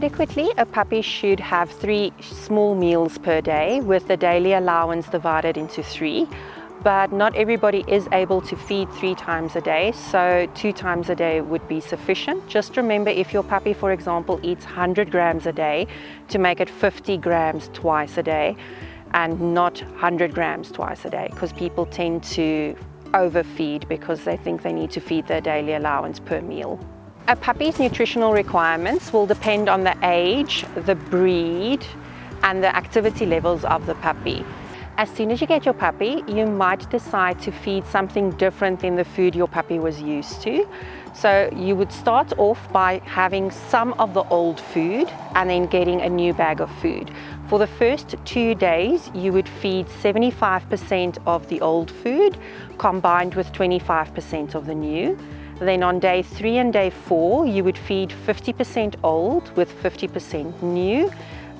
Adequately, a puppy should have 3 small meals per day with the daily allowance divided into 3. But not everybody is able to feed 3 times a day, so 2 times a day would be sufficient. Just remember, if your puppy, for example, eats 100 grams a day, to make it 50 grams twice a day and not 100 grams twice a day, because people tend to overfeed because they think they need to feed their daily allowance per meal. A puppy's nutritional requirements will depend on the age, the breed, and the activity levels of the puppy. As soon as you get your puppy, you might decide to feed something different than the food your puppy was used to. So you would start off by having some of the old food and then getting a new bag of food. For the first 2 days, you would feed 75% of the old food combined with 25% of the new. Then on day 3 and day 4, you would feed 50% old with 50% new.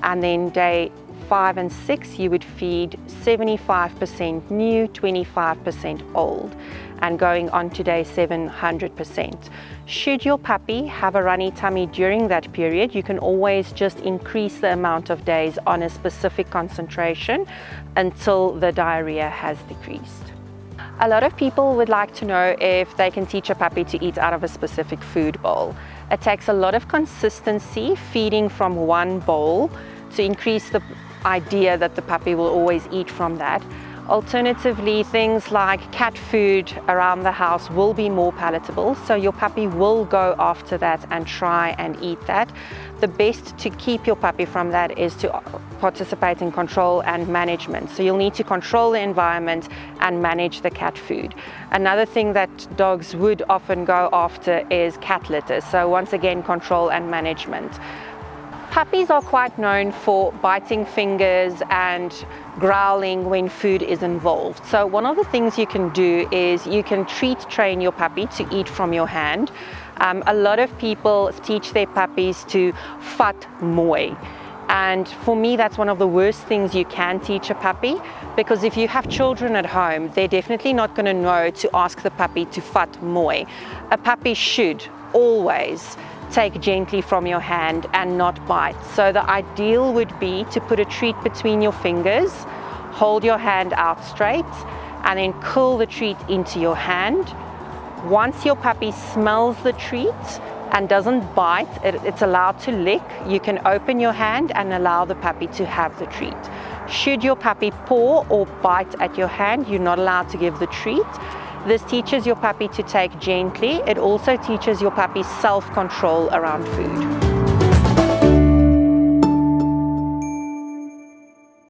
And then day 5 and 6, you would feed 75% new, 25% old. And going on to day 7, 100%. Should your puppy have a runny tummy during that period, you can always just increase the amount of days on a specific concentration until the diarrhea has decreased. A lot of people would like to know if they can teach a puppy to eat out of a specific food bowl. It takes a lot of consistency feeding from one bowl to increase the idea that the puppy will always eat from that. Alternatively, things like cat food around the house will be more palatable, so your puppy will go after that and try and eat that. The best to keep your puppy from that is to participate in control and management. So you'll need to control the environment and manage the cat food. Another thing that dogs would often go after is cat litter. So once again, control and management. Puppies are quite known for biting fingers and growling when food is involved. So one of the things you can do is you can treat train your puppy to eat from your hand. A lot of people teach their puppies to fat mooi. And for me, that's one of the worst things you can teach a puppy, because if you have children at home, they're definitely not going to know to ask the puppy to fat mooi. A puppy should always take gently from your hand and not bite. So the ideal would be to put a treat between your fingers, hold your hand out straight, and then curl the treat into your hand. Once your puppy smells the treat and doesn't bite, it's allowed to lick, you can open your hand and allow the puppy to have the treat. Should your puppy paw or bite at your hand, you're not allowed to give the treat. This teaches your puppy to take gently. It also teaches your puppy self-control around food.